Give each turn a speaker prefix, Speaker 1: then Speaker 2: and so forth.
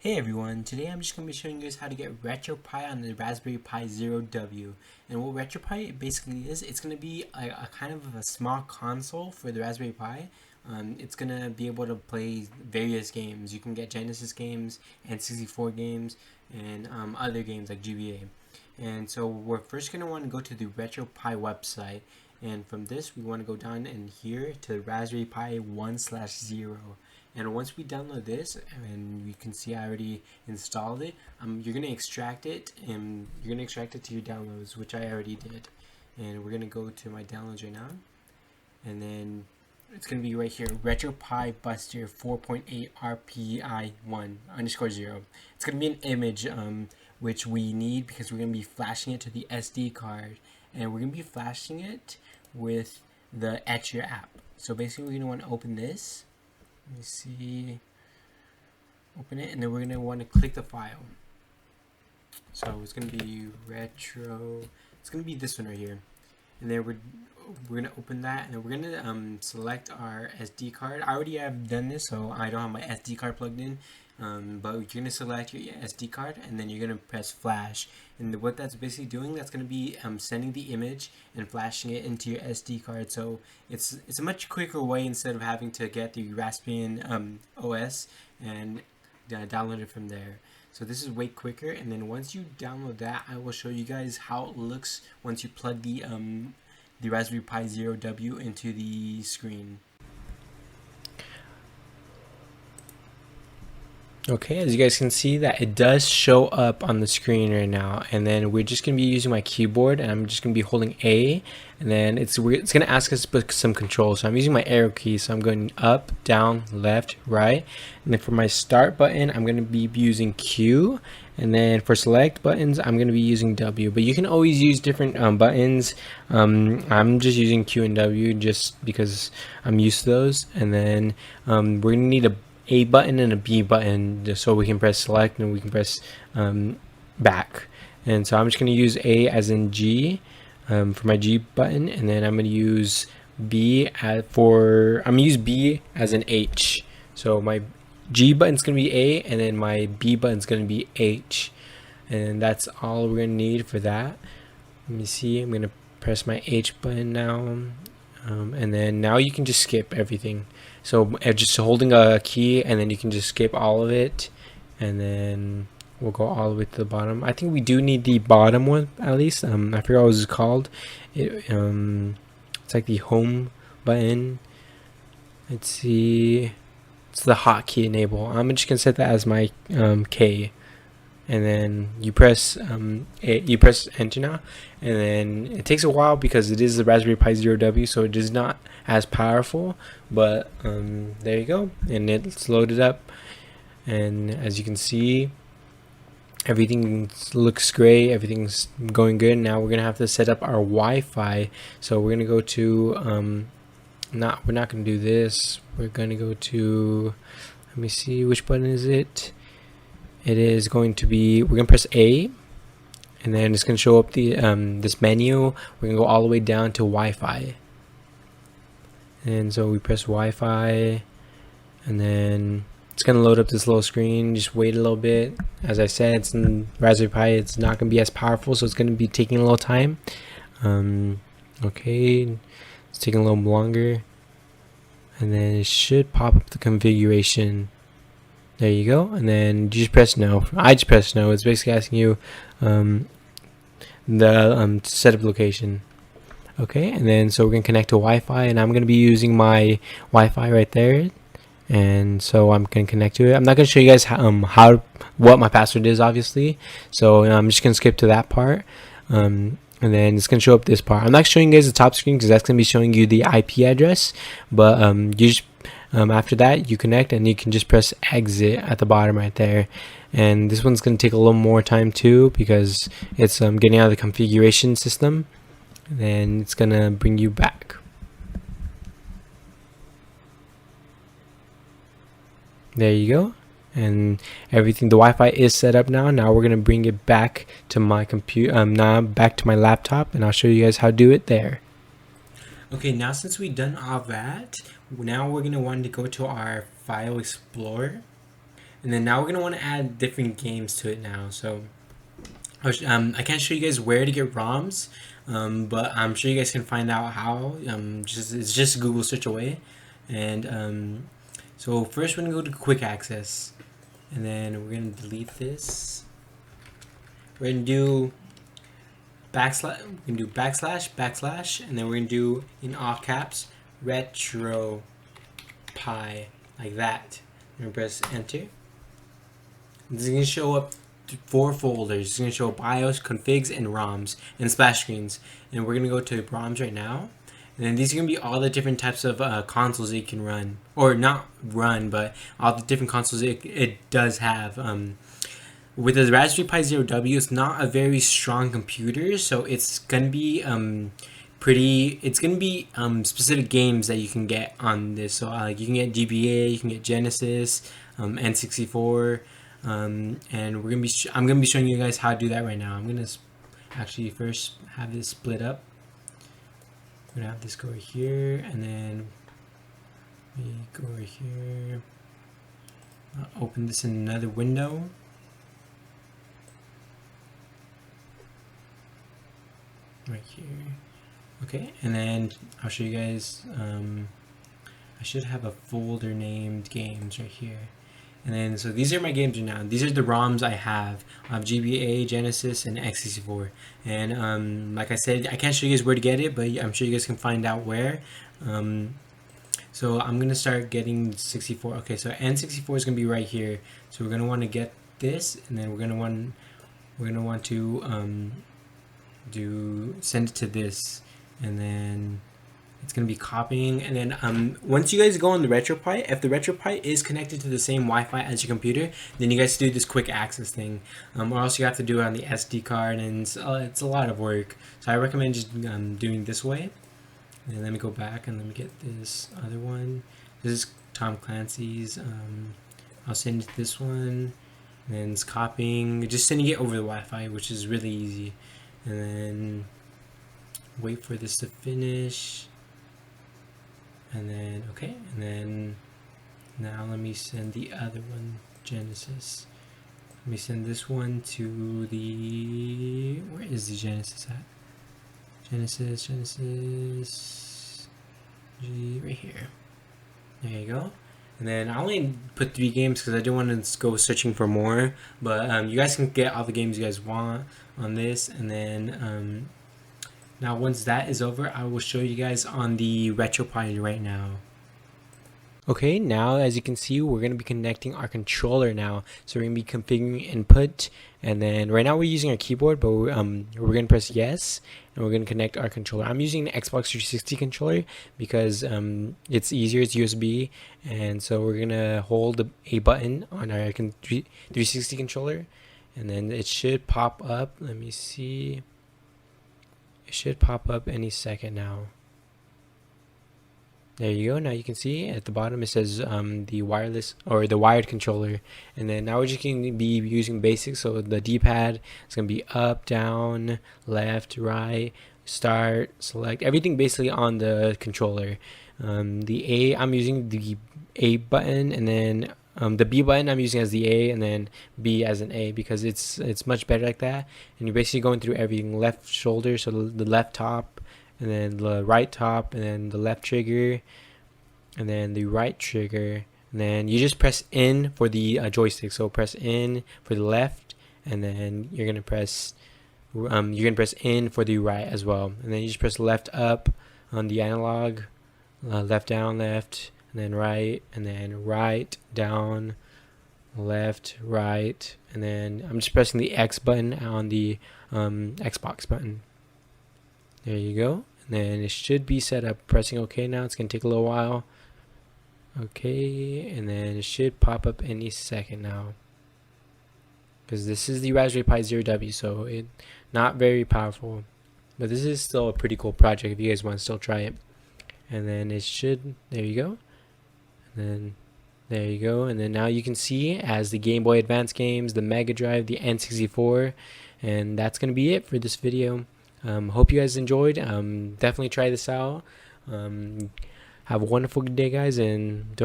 Speaker 1: Hey everyone, today I'm just going to be showing you guys how to get RetroPie on the Raspberry Pi Zero W. And what RetroPie basically is, it's going to be a kind of a small console for the Raspberry Pi. It's going to be able to play various games. You can get Genesis games, N64 games, and other games like GBA. And so we're first going to want to go to the RetroPie website. And from this, we want to go down in here to Raspberry Pi 1/0. And once we download this, and you can see I already installed it, you're gonna extract it, and you're gonna extract it to your downloads, which I already did. And we're gonna go to my downloads right now, and then it's gonna be right here, RetroPie Buster 4.8 RPI1_0. It's gonna be an image, which we need because we're gonna be flashing it to the SD card, and we're gonna be flashing it with the Etcher app. So basically, we're gonna want to open this. Let me see, open it, and then we're going to want to click the file. So it's going to be it's going to be this one right here. And then we're going to open that, and then we're going to select our SD card. I already have done this, so I don't have my SD card plugged in. But you're going to select your SD card, and then you're going to press flash. And what that's basically doing, that's going to be sending the image and flashing it into your SD card. So it's a much quicker way instead of having to get the Raspbian OS and download it from there. So this is way quicker. And then once you download that, I will show you guys how it looks once you plug the Raspberry Pi Zero W into the screen. Okay, as you guys can see, that it does show up on the screen right now, and then we're just going to be using my keyboard, and I'm just going to be holding A, and then it's going to ask us to put some controls. So I'm using my arrow key, so I'm going up, down, left, right, and then for my start button, I'm going to be using Q, and then for select buttons, I'm going to be using W. But you can always use different buttons. I'm just using Q and W just because I'm used to those, and then we're going to need a button and a B button just so we can press select and we can press back. And so I'm just going to use A as in G for my G button, and then I'm going to use B I'm going to use B as an H. So my G button's going to be A, and then my B button's going to be H, and that's all we're going to need for that. Let me see, I'm going to press my H button now. And then now you can just skip everything. So just holding a key, and then you can just skip all of it, and then we'll go all the way to the bottom. I think we do need the bottom one at least. I forgot what it's called. It's like the home button. Let's see. It's the hotkey enable. I'm just gonna set that as my K. And then you press enter now, and then it takes a while because it is the Raspberry Pi Zero W, so it is not as powerful, but there you go, and it's loaded up, and as you can see, everything looks great, everything's going good. Now we're gonna have to set up our Wi-Fi, so we're gonna go to we're not gonna do this, we're gonna go to, let me see, which button is it? It is going to be, we're going to press A, and then it's going to show up the this menu. We're going to go all the way down to Wi-Fi. And so we press Wi-Fi, and then it's going to load up this little screen. Just wait a little bit. As I said, it's in Raspberry Pi. It's not going to be as powerful, so it's going to be taking a little time. Okay, it's taking a little longer. And then it should pop up the configuration. There you go, and then you just press no. I just press no. It's basically asking you the setup location. Okay, and then so we're gonna connect to Wi-Fi, and I'm gonna be using my Wi-Fi right there, and so I'm gonna connect to it. I'm not gonna show you guys what my password is, obviously. So I'm just gonna skip to that part. And then it's gonna show up this part. I'm not showing you guys the top screen because that's gonna be showing you the IP address, but you just after that you connect, and you can just press exit at the bottom right there. And this one's going to take a little more time too because it's getting out of the configuration system, and then it's going to bring you back. There you go, and everything, the Wi-Fi is set up now. Now we're going to bring it back to my computer, now back to my laptop, and I'll show you guys how to do it there. Okay, now since we've done all that, now we're going to want to go to our File Explorer, And then now we're going to want to add different games to it now. So I can't show you guys where to get ROMs, but I'm sure you guys can find out how. It's just a Google search away. And so first we're going to go to quick access. And then we're going to delete this. We're going to do backslash, and then we're going to do in all caps RetroPie, like that. We're going to press enter. This is going to show up 4 folders. It's going to show BIOS, configs, and ROMs, and splash screens. And we're going to go to ROMs right now. And then these are going to be all the different types of consoles that you can run. Or not run, but all the different consoles it does have. With the Raspberry Pi Zero W, it's not a very strong computer, so it's going to be specific games that you can get on this. So you can get GBA, you can get Genesis, N64, and I'm gonna be showing you guys how to do that right now. I'm gonna actually first have this split up. I'm gonna have this go over here, and then we go over here. I'll open this in another window. Right here. Okay, and then I'll show you guys. I should have a folder named games right here. And then, so these are my games right now. These are the ROMs I have. I have GBA, Genesis, and X64. And like I said, I can't show you guys where to get it, but I'm sure you guys can find out where. So I'm gonna start getting 64. Okay, so N64 is gonna be right here. So we're gonna want to get this, and then we're gonna want to send it to this, and then it's going to be copying. And then once you guys go on the RetroPie, if the RetroPie is connected to the same Wi-Fi as your computer, then you guys do this quick access thing, or else you have to do it on the SD card, and it's a lot of work. So I recommend just doing this way. And let me go back and let me get this other one. This is Tom Clancy's. I'll send this one, and then it's copying, just sending it over the Wi-Fi, which is really easy. And then wait for this to finish, and then okay, and then now let me send the other one, Genesis. Let me send this one to the, where is the Genesis at? Genesis G, right here. There you go. And then I only put 3 games because I don't want to go searching for more, but you guys can get all the games you guys want on this. And then now once that is over, I will show you guys on the RetroPie right now. Okay, now as you can see, we're going to be connecting our controller now. So we're going to be configuring input, and then right now we're using our keyboard, but we're going to press yes, and we're going to connect our controller. I'm using the Xbox 360 controller because it's easier, it's USB, and so we're going to hold a button on our 360 controller, and then it should pop up. Let me see. It should pop up any second now. There you go. Now you can see at the bottom it says the wireless or the wired controller, and then now we're just going to be using basics. So the D-pad is going to be up, down, left, right, start, select, everything basically on the controller. The A, I'm using the A button, and then the B button I'm using as the A, and then B as an A because it's much better like that. And you're basically going through everything: left shoulder, so the left top, and then the right top, and then the left trigger, and then the right trigger, and then you just press in for the joystick. So press in for the left, and then you're gonna press in for the right as well, and then you just press left up on the analog, left down, left, and then right down, left, right, and then I'm just pressing the X button on the Xbox button. There you go. And then it should be set up. Pressing OK now. It's going to take a little while. Okay. And then it should pop up any second now. Because this is the Raspberry Pi Zero W, so it's not very powerful. But this is still a pretty cool project if you guys want to still try it. And then it should, there you go. And then there you go. And then now you can see as the Game Boy Advance games, the Mega Drive, the N64. And that's going to be it for this video. Hope you guys enjoyed. Definitely try this out. Have a wonderful day, guys, and don't